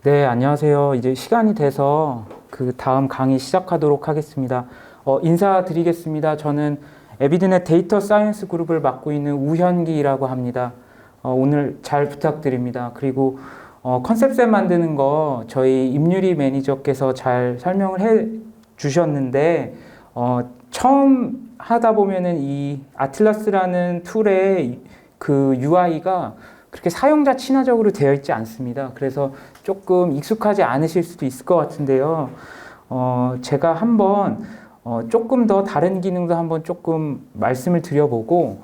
네, 안녕하세요. 이제 시간이 돼서 그 다음 강의 시작하도록 하겠습니다. 인사드리겠습니다. 저는 에비드넷 데이터 사이언스 그룹을 맡고 있는 우현기라고 합니다. 오늘 잘 부탁드립니다. 그리고 컨셉셋 만드는 거 저희 임유리 매니저께서 잘 설명을 해 주셨는데, 처음 하다 보면은 이 아틀라스라는 툴의 그 UI가 그렇게 사용자 친화적으로 되어 있지 않습니다. 그래서 조금 익숙하지 않으실 수도 있을 것 같은데요. 제가 한번 조금 더 다른 기능도 한번 조금 말씀을 드려보고,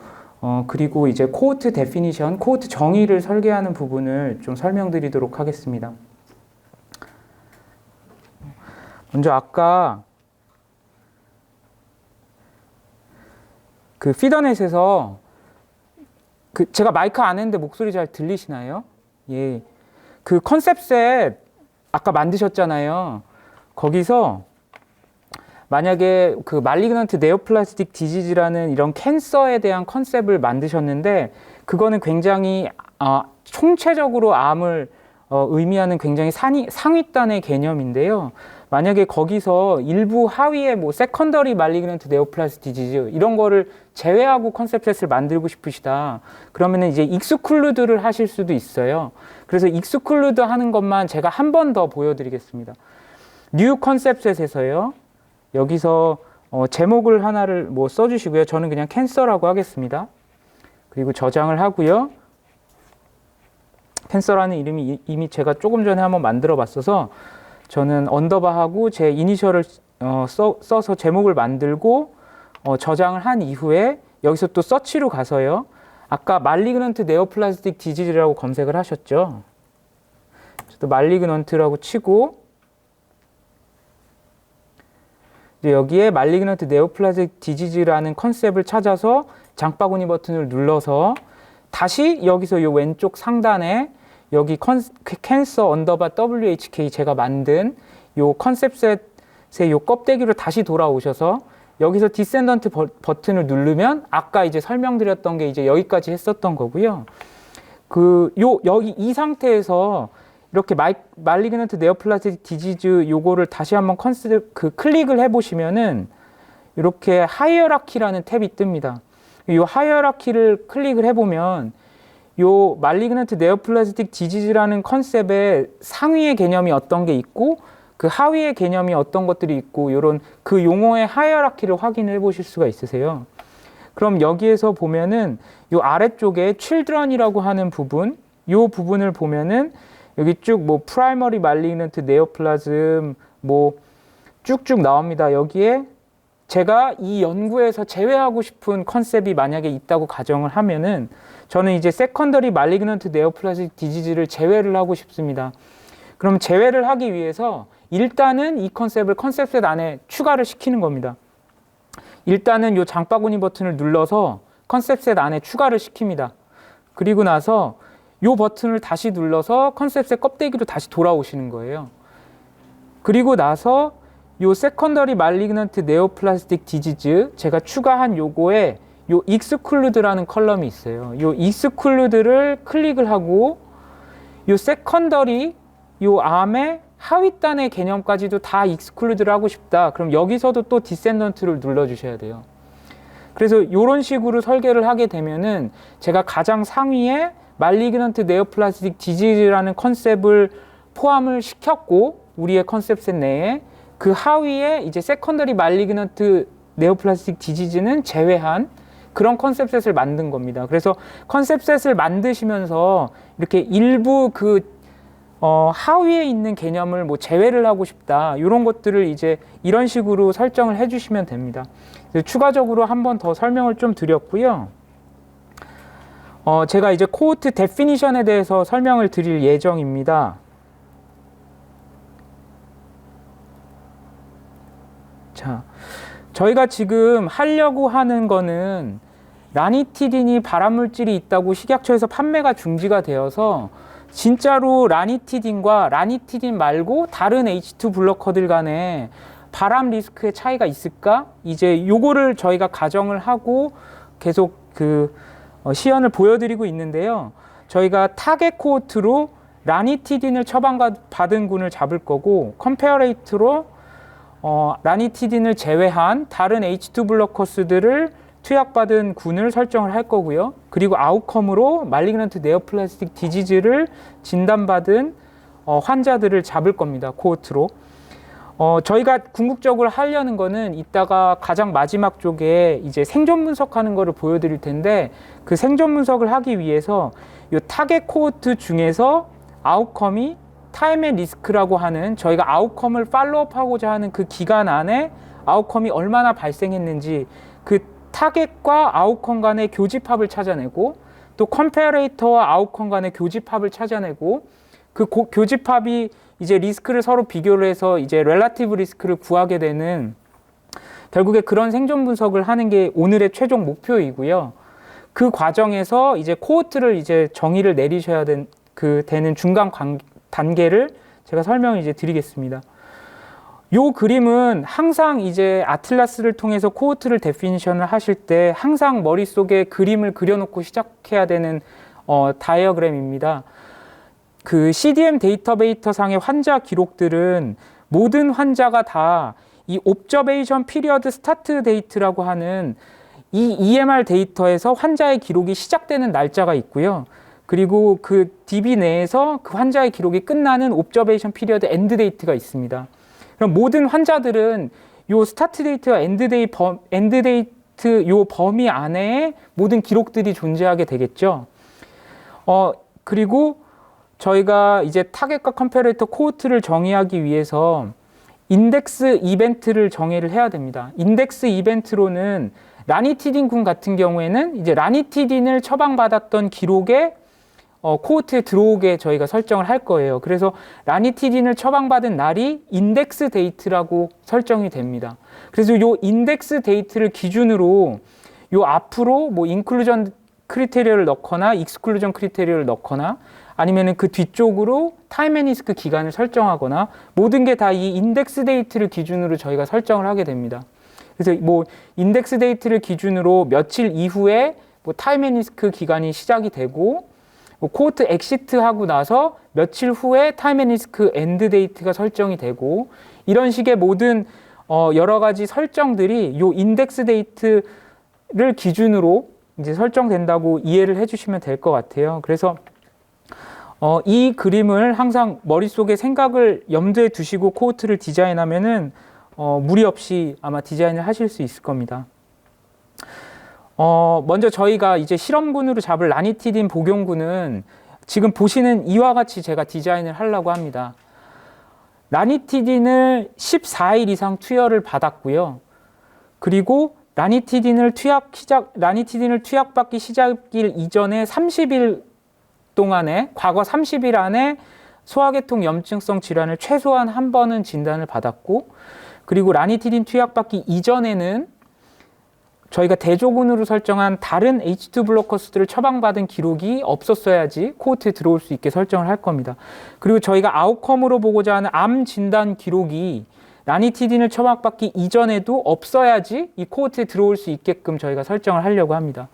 그리고 이제 코호트 데피니션, 코호트 정의를 설계하는 부분을 좀 설명드리도록 하겠습니다. 먼저 아까 그 피더넷에서 제가 마이크 안 했는데 목소리 잘 들리시나요? 예. 그 컨셉셋 아까 만드셨잖아요. 거기서 만약에 그 말리그넌트 네오플라스틱 디지즈라는 이런 캔서에 대한 컨셉을 만드셨는데, 그거는 굉장히 총체적으로 암을 의미하는 굉장히 상위단의 개념인데요. 만약에 거기서 일부 하위에 뭐 세컨더리 말리그넌트 네오플라스틱 디지즈 이런 거를 제외하고 컨셉셋을 만들고 싶으시다. 그러면은 이제 익스클루드를 하실 수도 있어요. 그래서 익스클루드 하는 것만 제가 한 번 더 보여드리겠습니다. 뉴 컨셉셋에서요. 여기서 제목을 하나를 뭐 써주시고요. 저는 그냥 캔서라고 하겠습니다. 그리고 저장을 하고요. 캔서라는 이름이 이미 제가 조금 전에 한번 만들어 봤어서 저는 언더바하고 제 이니셜을 써서 제목을 만들고 저장을 한 이후에 여기서 또 서치로 가서요. 아까 말리그넌트 네오플라스틱 디지즈라고 검색을 하셨죠. 저도 말리그넌트라고 치고 이제 여기에 말리그넌트 네오플라스틱 디지즈라는 컨셉을 찾아서 장바구니 버튼을 눌러서 다시 여기서 이 왼쪽 상단에 여기 캔서 언더바 WHK 제가 만든 요 컨셉셋의 요 껍데기로 다시 돌아오셔서 여기서 디센던트 버튼을 누르면 아까 이제 설명드렸던 게 이제 여기까지 했었던 거고요. 여기 이 상태에서 이렇게 말리그넌트 네오플라스틱 디지즈 요거를 다시 한번 클릭을 해보시면은 이렇게 하이어라키라는 탭이 뜹니다. 이 하이어라키를 클릭을 해보면 요 말리그넌트 네오플라스틱 디지즈라는 컨셉의 상위의 개념이 어떤 게 있고 그 하위의 개념이 어떤 것들이 있고 요런 그 용어의 하이어라키를 확인해 보실 수가 있으세요. 그럼 여기에서 보면은 요 아래쪽에 children이라고 하는 부분, 요 부분을 보면은 여기 쭉 뭐 프라이머리 말리그넌트 네오플라즘 뭐 쭉쭉 나옵니다. 여기에 제가 이 연구에서 제외하고 싶은 컨셉이 만약에 있다고 가정을 하면은 저는 이제 세컨더리 말리그넌트 네오플라스틱 디지즈를 제외를 하고 싶습니다. 그럼 제외를 하기 위해서 일단은 이 컨셉을 컨셉셋 안에 추가를 시키는 겁니다. 일단은 이 장바구니 버튼을 눌러서 컨셉셋 안에 추가를 시킵니다. 그리고 나서 이 버튼을 다시 눌러서 컨셉셋 껍데기로 다시 돌아오시는 거예요. 그리고 나서 요 세컨더리 말리그넌트 네오플라스틱 디지즈 제가 추가한 요거에 요 익스클루드라는 컬럼이 있어요. 요 익스클루드를 클릭을 하고 요 세컨더리 요 암의 하위단의 개념까지도 다 익스클루드를 하고 싶다. 그럼 여기서도 또 디센던트를 눌러 주셔야 돼요. 그래서 이런 식으로 설계를 하게 되면은 제가 가장 상위에 말리그넌트 네오플라스틱 디지즈라는 컨셉을 포함을 시켰고 우리의 컨셉셋 내에 그 하위에 이제 세컨더리 말리그넌트 네오플라스틱 디지즈는 제외한 그런 컨셉셋을 만든 겁니다. 그래서 컨셉셋을 만드시면서 이렇게 일부 하위에 있는 개념을 뭐 제외를 하고 싶다. 이런 것들을 이제 이런 식으로 설정을 해주시면 됩니다. 추가적으로 한 번 더 설명을 좀 드렸고요. 제가 이제 코호트 데피니션에 대해서 설명을 드릴 예정입니다. 자, 저희가 지금 하려고 하는 거는 라니티딘이 발암물질이 있다고 식약처에서 판매가 중지가 되어서 진짜로 라니티딘과 라니티딘 말고 다른 H2 블로커들 간에 발암 리스크의 차이가 있을까? 이제 요거를 저희가 가정을 하고 계속 시연을 보여드리고 있는데요. 저희가 타겟 코호트로 라니티딘을 처방받은 군을 잡을 거고, 컴페어레이트로 라니티딘을 제외한 다른 H2 블로커스들을 투약받은 군을 설정을 할 거고요. 그리고 아웃컴으로 말리그넌트 네오플라스틱 디지즈를 진단받은 환자들을 잡을 겁니다. 코호트로. 저희가 궁극적으로 하려는 거는 이따가 가장 마지막 쪽에 이제 생존 분석하는 거를 보여드릴 텐데, 그 생존 분석을 하기 위해서 이 타겟 코호트 중에서 아웃컴이 타임 앤 리스크라고 하는, 저희가 아웃컴을 팔로우업하고자 하는 그 기간 안에 아웃컴이 얼마나 발생했는지, 그 타겟과 아웃컴 간의 교집합을 찾아내고, 또 컴페어레이터와 아웃컴 간의 교집합을 찾아내고, 그 교집합이 이제 리스크를 서로 비교를 해서 이제 렐라티브 리스크를 구하게 되는, 결국에 그런 생존 분석을 하는 게 오늘의 최종 목표이고요. 그 과정에서 이제 코호트를 이제 정의를 내리셔야 되는 중간 단계를 제가 설명을 이제 드리겠습니다. 요 그림은 항상 이제 아틀라스를 통해서 코호트를 데피니션을 하실 때 항상 머릿속에 그림을 그려놓고 시작해야 되는 다이어그램입니다. 그 CDM 데이터베이터 상의 환자 기록들은 모든 환자가 다 이 옵저베이션 피리어드 스타트 데이트라고 하는 이 EMR 데이터에서 환자의 기록이 시작되는 날짜가 있고요. 그리고 그 DB 내에서 그 환자의 기록이 끝나는 옵저베이션 피리어드 엔드 데이트가 있습니다. 그럼 모든 환자들은 요 스타트 데이트와 엔드 데이트 요 범위 안에 모든 기록들이 존재하게 되겠죠. 그리고 저희가 이제 타겟과 컴페레이터 코호트를 정의하기 위해서 인덱스 이벤트를 정의를 해야 됩니다. 인덱스 이벤트로는 라니티딘 군 같은 경우에는 이제 라니티딘을 처방받았던 기록에 코호트에 들어오게 저희가 설정을 할 거예요. 그래서 라니티딘을 처방받은 날이 인덱스 데이트라고 설정이 됩니다. 그래서 요 인덱스 데이트를 기준으로 요 앞으로 뭐 인클루전 크리테리어를 넣거나 익스클루전 크리테리어를 넣거나 아니면은 그 뒤쪽으로 타임 앤 리스크 기간을 설정하거나 모든 게 다 이 인덱스 데이트를 기준으로 저희가 설정을 하게 됩니다. 그래서 뭐 인덱스 데이트를 기준으로 며칠 이후에 뭐 타임 앤 리스크 기간이 시작이 되고, 뭐 코호트 엑시트 하고 나서 며칠 후에 타임 앤 리스크 엔드 데이트가 설정이 되고, 이런 식의 모든 여러 가지 설정들이 요 인덱스 데이트를 기준으로 이제 설정된다고 이해를 해주시면 될 것 같아요. 그래서 이 그림을 항상 머릿속에 생각을 염두에 두시고 코호트를 디자인하면은 무리 없이 아마 디자인을 하실 수 있을 겁니다. 먼저 저희가 이제 실험군으로 잡을 라니티딘 복용군은 지금 보시는 이와 같이 제가 디자인을 하려고 합니다. 라니티딘을 14일 이상 투여를 받았고요. 그리고 라니티딘을 투약받기 시작일 이전에 30일 동안에, 과거 30일 안에 소화계통 염증성 질환을 최소한 한 번은 진단을 받았고, 그리고 라니티딘 투약받기 이전에는 저희가 대조군으로 설정한 다른 H2 블로커스들을 처방받은 기록이 없었어야지 코호트에 들어올 수 있게 설정을 할 겁니다. 그리고 저희가 아웃컴으로 보고자 하는 암 진단 기록이 라니티딘을 처방받기 이전에도 없어야지 이 코호트에 들어올 수 있게끔 저희가 설정을 하려고 합니다.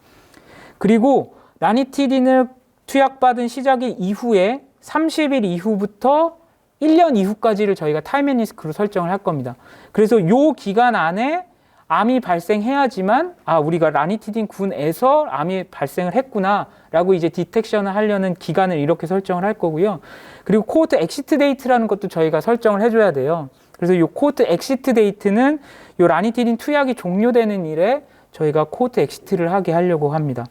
그리고 라니티딘을 투약받은 시작일 이후에 30일 이후부터 1년 이후까지를 저희가 타임 앤 리스크로 설정을 할 겁니다. 그래서 요 기간 안에 암이 발생해야지만 우리가 라니티딘 군에서 암이 발생을 했구나 라고 이제 디텍션을 하려는 기간을 이렇게 설정을 할 거고요. 그리고 코호트 엑시트 데이트라는 것도 저희가 설정을 해줘야 돼요. 그래서 요 코호트 엑시트 데이트는 요 라니티딘 투약이 종료되는 일에 저희가 코호트 엑시트를 하게 하려고 합니다.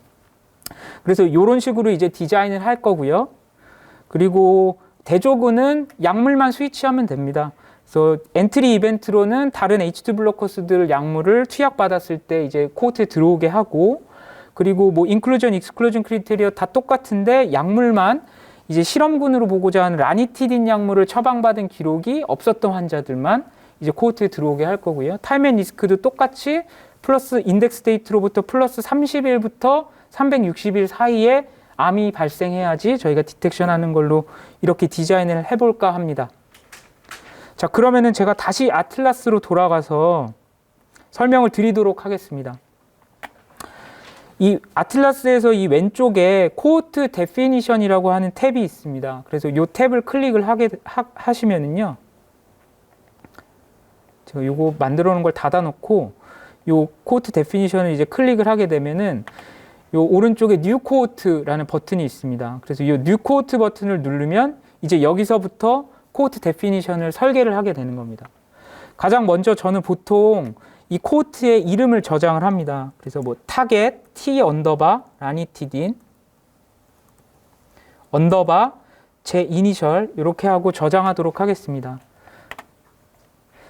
그래서 이런 식으로 이제 디자인을 할 거고요. 그리고 대조군은 약물만 스위치하면 됩니다. 그래서 엔트리 이벤트로는 다른 H2 블로커스들 약물을 투약받았을 때 이제 코호트에 들어오게 하고, 그리고 뭐 인클루전, 익스클루전 크리테리어 다 똑같은데 약물만 이제 실험군으로 보고자 하는 라니티딘 약물을 처방받은 기록이 없었던 환자들만 이제 코호트에 들어오게 할 거고요. 타임 앤 리스크도 똑같이 플러스 인덱스 데이트로부터 플러스 30일부터 360일 사이에 암이 발생해야지 저희가 디텍션 하는 걸로 이렇게 디자인을 해볼까 합니다. 자, 그러면은 제가 다시 아틀라스로 돌아가서 설명을 드리도록 하겠습니다. 이 아틀라스에서 이 왼쪽에 코호트 데피니션이라고 하는 탭이 있습니다. 그래서 이 탭을 클릭을 하시면은요. 제가 요거 만들어 놓은 걸 닫아 놓고 요 코호트 데피니션을 이제 클릭을 하게 되면은 요 오른쪽에 뉴 코호트라는 버튼이 있습니다. 그래서 이 뉴 코호트 버튼을 누르면 이제 여기서부터 코호트 데피니션을 설계를 하게 되는 겁니다. 가장 먼저 저는 보통 이 코호트의 이름을 저장을 합니다. 그래서 뭐 타겟 t 언더바 라니티딘 언더바 제 이니셜 이렇게 하고 저장하도록 하겠습니다.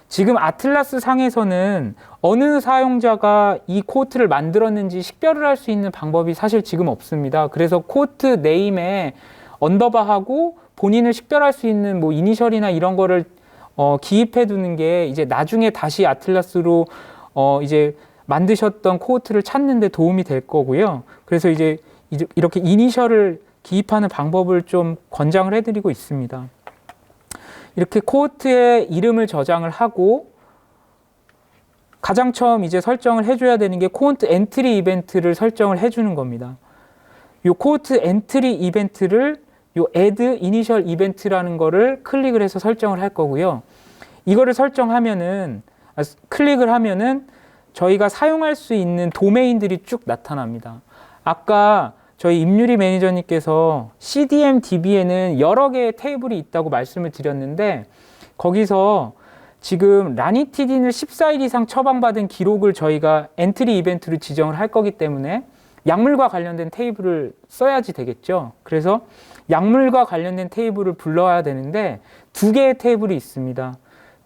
지금 아틀라스 상에서는 어느 사용자가 이 코호트를 만들었는지 식별을 할 수 있는 방법이 사실 지금 없습니다. 그래서 코호트 네임에 언더바하고 본인을 식별할 수 있는 뭐 이니셜이나 이런 거를 기입해 두는 게 이제 나중에 다시 아틀라스로 이제 만드셨던 코호트를 찾는 데 도움이 될 거고요. 그래서 이제 이렇게 이니셜을 기입하는 방법을 좀 권장을 해드리고 있습니다. 이렇게 코호트의 이름을 저장을 하고 가장 처음 이제 설정을 해줘야 되는 게 코호트 엔트리 이벤트를 설정을 해주는 겁니다. 이 코호트 엔트리 이벤트를 요 add initial event라는 거를 클릭을 해서 설정을 할 거고요. 이거를 설정하면은 클릭을 하면은 저희가 사용할 수 있는 도메인들이 쭉 나타납니다. 아까 저희 임유리 매니저님께서 CDM-DB에는 여러 개의 테이블이 있다고 말씀을 드렸는데 거기서 지금 라니티딘을 14일 이상 처방받은 기록을 저희가 엔트리 이벤트로 지정을 할 거기 때문에 약물과 관련된 테이블을 써야지 되겠죠. 그래서 약물과 관련된 테이블을 불러와야 되는데 두 개의 테이블이 있습니다.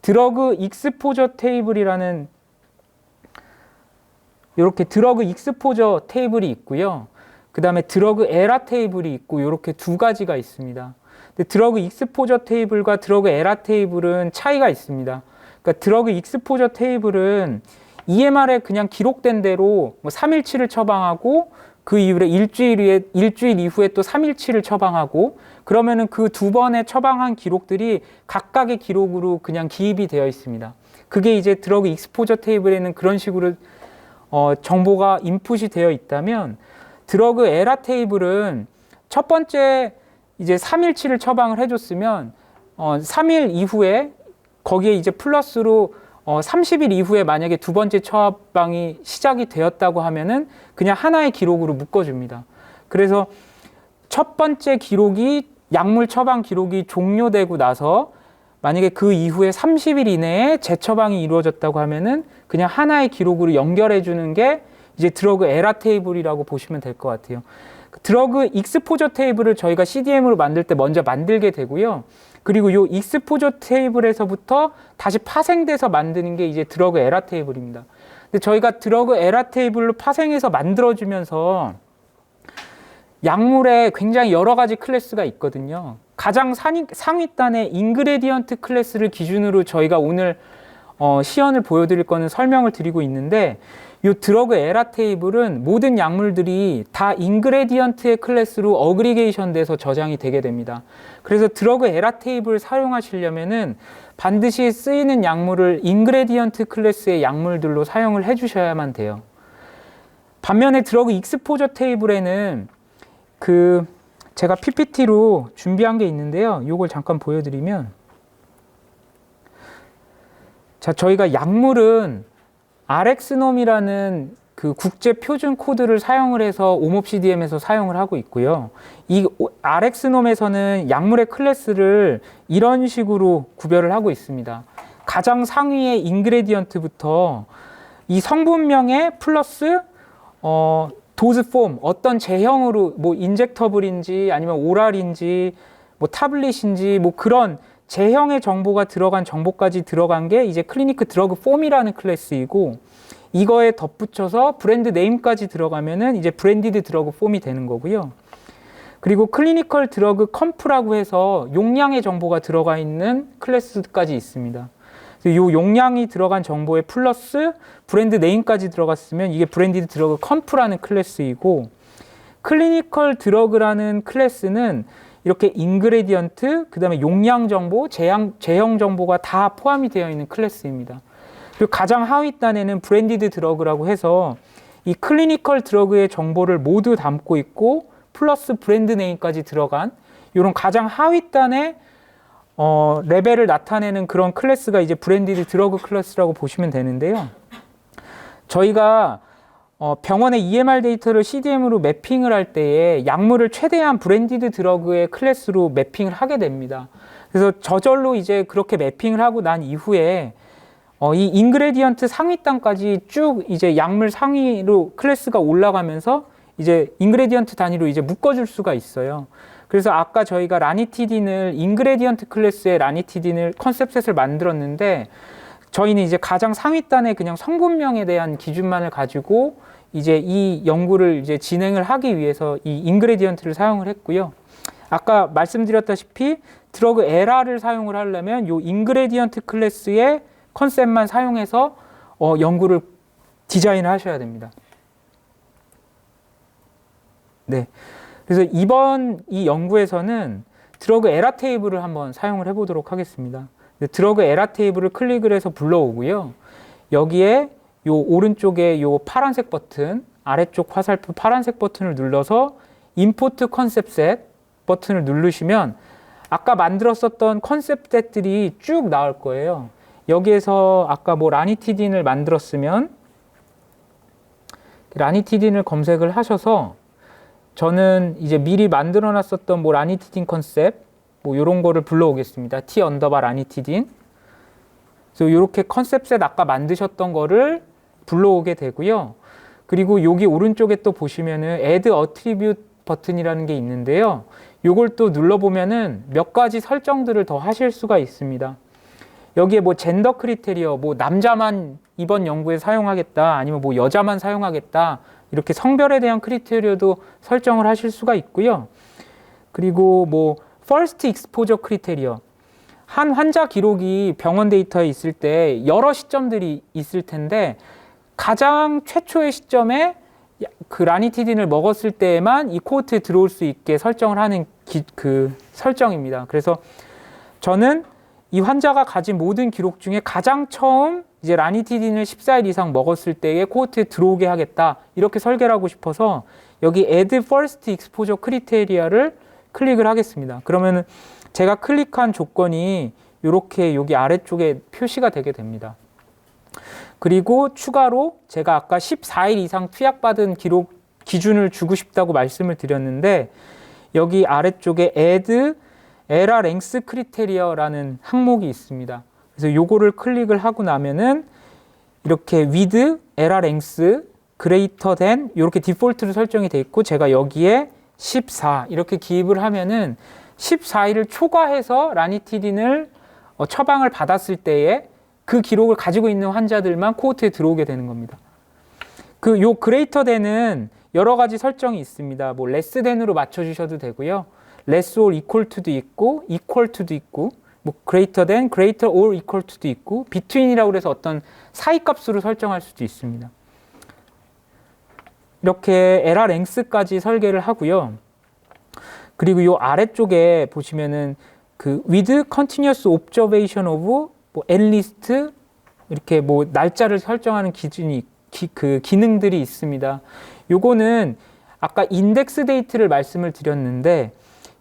드러그 익스포저 테이블이라는 이렇게 드러그 익스포저 테이블이 있고요. 그 다음에 드러그 에라 테이블이 있고 이렇게 두 가지가 있습니다. 근데 드러그 익스포저 테이블과 드러그 에라 테이블은 차이가 있습니다. 그러니까 드러그 익스포저 테이블은 EMR에 그냥 기록된 대로 뭐 3일치를 처방하고 그 이후에 일주일 이후에 또 3일치를 처방하고 그러면은 그 두 번의 처방한 기록들이 각각의 기록으로 그냥 기입이 되어 있습니다. 그게 이제 드러그 익스포저 테이블에는 그런 식으로 정보가 인풋이 되어 있다면 드러그 에라 테이블은 첫 번째 이제 3일치를 처방을 해줬으면 3일 이후에 거기에 이제 플러스로 30일 이후에 만약에 두 번째 처방이 시작이 되었다고 하면은 그냥 하나의 기록으로 묶어줍니다. 그래서 첫 번째 기록이 약물 처방 기록이 종료되고 나서 만약에 그 이후에 30일 이내에 재처방이 이루어졌다고 하면은 그냥 하나의 기록으로 연결해 주는 게 이제 드러그 에라 테이블이라고 보시면 될 것 같아요. 드러그 익스포저 테이블을 저희가 CDM으로 만들 때 먼저 만들게 되고요. 그리고 이 익스포저 테이블에서부터 다시 파생돼서 만드는 게 이제 드러그 에라 테이블입니다. 근데 저희가 드러그 에라 테이블로 파생해서 만들어주면서 약물에 굉장히 여러 가지 클래스가 있거든요. 가장 상위단의 인그레디언트 클래스를 기준으로 저희가 오늘 시연을 보여드릴 거는 설명을 드리고 있는데 이 드러그 에라 테이블은 모든 약물들이 다 인그레디언트의 클래스로 어그리게이션 돼서 저장이 되게 됩니다. 그래서 드러그 에라 테이블을 사용하시려면은 반드시 쓰이는 약물을 인그레디언트 클래스의 약물들로 사용을 해주셔야만 돼요. 반면에 드러그 익스포저 테이블에는 제가 PPT로 준비한 게 있는데요. 이걸 잠깐 보여드리면 자, 저희가 약물은 RxNOM이라는 그 국제 표준 코드를 사용을 해서 OMOP-CDM에서 사용을 하고 있고요. 이 RxNOM에서는 약물의 클래스를 이런 식으로 구별을 하고 있습니다. 가장 상위의 인그레디언트부터 이 성분명에 플러스 도즈 폼, 어떤 제형으로 뭐 인젝터블인지 아니면 오랄인지 뭐 타블릿인지 뭐 그런 제형의 정보가 들어간 정보까지 들어간 게 이제 클리니크 드러그 폼이라는 클래스이고 이거에 덧붙여서 브랜드 네임까지 들어가면은 이제 브랜디드 드러그 폼이 되는 거고요. 그리고 클리니컬 드러그 컴프라고 해서 용량의 정보가 들어가 있는 클래스까지 있습니다. 이 용량이 들어간 정보에 플러스 브랜드 네임까지 들어갔으면 이게 브랜디드 드러그 컴프라는 클래스이고 클리니컬 드러그라는 클래스는 이렇게 인그레디언트, 그 다음에 용량 정보, 제형 정보가 다 포함이 되어 있는 클래스입니다. 그리고 가장 하위 단에는 브랜디드 드러그라고 해서 이 클리니컬 드러그의 정보를 모두 담고 있고 플러스 브랜드 네임까지 들어간 이런 가장 하위단의 레벨을 나타내는 그런 클래스가 이제 브랜디드 드러그 클래스라고 보시면 되는데요. 저희가 병원의 EMR 데이터를 CDM으로 매핑을 할 때에 약물을 최대한 브랜디드 드러그의 클래스로 매핑을 하게 됩니다. 그래서 저절로 이제 그렇게 매핑을 하고 난 이후에 이 인그레디언트 상위단까지 쭉 이제 약물 상위로 클래스가 올라가면서 이제 인그레디언트 단위로 이제 묶어줄 수가 있어요. 그래서 아까 저희가 라니티딘을 인그레디언트 클래스의 라니티딘을 컨셉셋을 만들었는데 저희는 이제 가장 상위단의 그냥 성분명에 대한 기준만을 가지고 이제 이 연구를 이제 진행을 하기 위해서 이 인그레디언트를 사용을 했고요. 아까 말씀드렸다시피 드러그 에라를 사용을 하려면 요 인그레디언트 클래스의 컨셉만 사용해서 연구를 디자인을 하셔야 됩니다. 네. 그래서 이번 이 연구에서는 드러그 에라 테이블을 한번 사용을 해보도록 하겠습니다. 드러그 에라 테이블을 클릭을 해서 불러오고요. 여기에 요 오른쪽에 요 파란색 버튼, 아래쪽 화살표 파란색 버튼을 눌러서 임포트 컨셉셋 버튼을 누르시면 아까 만들었었던 컨셉셋들이 쭉 나올 거예요. 여기에서 아까 뭐 라니티딘을 만들었으면 라니티딘을 검색을 하셔서 저는 이제 미리 만들어 놨었던 뭐 라니티딘 컨셉 뭐 요런 거를 불러오겠습니다. T 언더바 라니티딘. 그래서 요렇게 컨셉셋 아까 만드셨던 거를 불러오게 되고요. 그리고 여기 오른쪽에 또 보시면은 add attribute 버튼이라는 게 있는데요. 요걸 또 눌러보면은 몇 가지 설정들을 더 하실 수가 있습니다. 여기에 뭐 젠더 크리테리어, 뭐 남자만 이번 연구에 사용하겠다, 아니면 뭐 여자만 사용하겠다, 이렇게 성별에 대한 크리테리어도 설정을 하실 수가 있고요. 그리고 뭐 first exposure 크리테리어, 한 환자 기록이 병원 데이터에 있을 때 여러 시점들이 있을 텐데 가장 최초의 시점에 그 라니티딘을 먹었을 때에만 이 코호트에 들어올 수 있게 설정을 하는 그 설정입니다. 그래서 저는 이 환자가 가진 모든 기록 중에 가장 처음 이제 라니티딘을 14일 이상 먹었을 때에 코호트에 들어오게 하겠다, 이렇게 설계를 하고 싶어서 여기 Add First Exposure Criteria를 클릭을 하겠습니다. 그러면은 제가 클릭한 조건이 이렇게 여기 아래쪽에 표시가 되게 됩니다. 그리고 추가로 제가 아까 14일 이상 투약받은 기록 기준을 주고 싶다고 말씀을 드렸는데 여기 아래쪽에 Add 에라 랭스 크리테리어라는 항목이 있습니다. 그래서 요거를 클릭을 하고 나면은 이렇게 with 에라 랭스 greater than 이렇게 디폴트로 설정이 돼 있고 제가 여기에 14 이렇게 기입을 하면은 14일을 초과해서 라니티딘을 처방을 받았을 때에 그 기록을 가지고 있는 환자들만 코호트에 들어오게 되는 겁니다. 그 요 greater than은 여러 가지 설정이 있습니다. 뭐 less than으로 맞춰 주셔도 되고요. less or equal to도 있고 equal to도 있고 뭐 greater than, greater or equal to도 있고 between이라고 해서 어떤 사이 값으로 설정할 수도 있습니다. 이렇게 에라 랭스까지 설계를 하고요. 그리고 이 아래쪽에 보시면은 그 with continuous observation of 뭐 enlist 이렇게 뭐 날짜를 설정하는 기준이 그 기능들이 있습니다. 요거는 아까 인덱스 데이트를 말씀을 드렸는데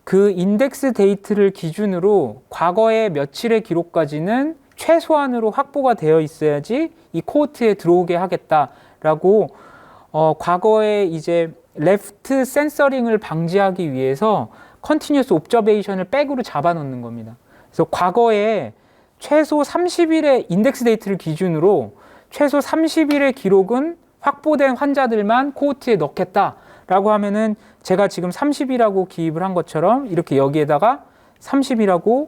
그 인덱스 데이트를 기준으로 과거의 며칠의 기록까지는 최소한으로 확보가 되어 있어야지 이 코호트에 들어오게 하겠다라고 과거에 이제 레프트 센서링을 방지하기 위해서 컨티뉴어스 옵저베이션을 백으로 잡아놓는 겁니다. 그래서 과거에 최소 30일의 인덱스 데이트를 기준으로 최소 30일의 기록은 확보된 환자들만 코호트에 넣겠다라고 하면은 제가 지금 30이라고 기입을 한 것처럼 이렇게 여기에다가 30이라고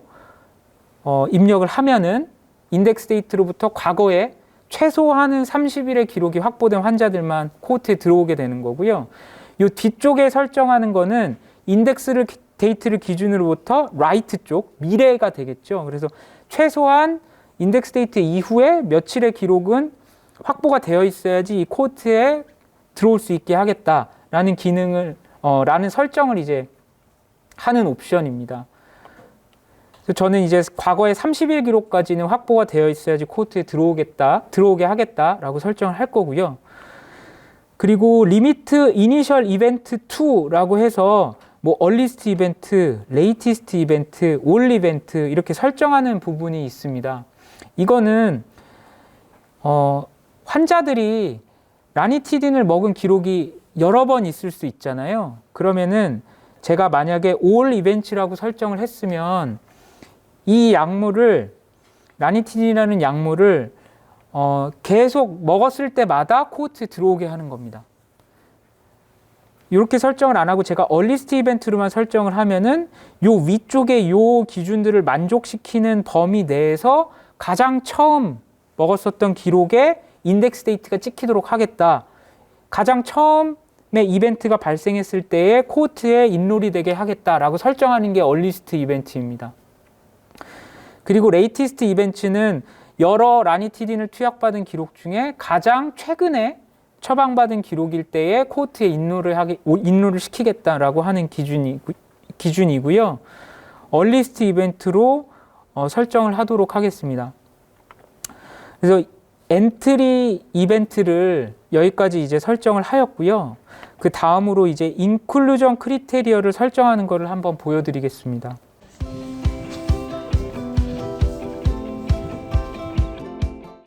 입력을 하면은 인덱스 데이트로부터 과거에 최소한은 30일의 기록이 확보된 환자들만 코호트에 들어오게 되는 거고요. 이 뒤쪽에 설정하는 거는 인덱스 데이트를 기준으로부터 라이트 쪽, 미래가 되겠죠. 그래서 최소한 인덱스 데이트 이후에 며칠의 기록은 확보가 되어 있어야지 이 코호트에 들어올 수 있게 하겠다라는 기능을 라는 설정을 이제 하는 옵션입니다. 그래서 저는 이제 과거의 30일 기록까지는 확보가 되어 있어야지 코호트에 들어오게 하겠다라고 설정을 할 거고요. 그리고 리미트 이니셜 이벤트 2라고 해서 뭐 얼리스트 이벤트, 레이티스트 이벤트, 올 이벤트 이렇게 설정하는 부분이 있습니다. 이거는 환자들이 라니티딘을 먹은 기록이 여러 번 있을 수 있잖아요. 그러면은 제가 만약에 올 이벤트라고 설정을 했으면 이 약물을 라니티딘이라는 약물을 계속 먹었을 때마다 코호트에 들어오게 하는 겁니다. 이렇게 설정을 안 하고 제가 얼리스트 이벤트로만 설정을 하면은 요 위쪽에 요 기준들을 만족시키는 범위 내에서 가장 처음 먹었었던 기록에 인덱스 데이트가 찍히도록 하겠다. 가장 처음에 이벤트가 발생했을 때에 코호트에 인롤이 되게 하겠다라고 설정하는 게 얼리스트 이벤트입니다. 그리고 레이티스트 이벤트는 여러 라니티딘을 투약받은 기록 중에 가장 최근에 처방받은 기록일 때에 코호트에 인롤을 시키겠다라고 하는 기준이고요. 얼리스트 이벤트로 설정을 하도록 하겠습니다. 그래서 엔트리 이벤트를 여기까지 이제 설정을 하였고요. 그 다음으로 이제 인클루전 크리테리어를 설정하는 것을 한번 보여드리겠습니다.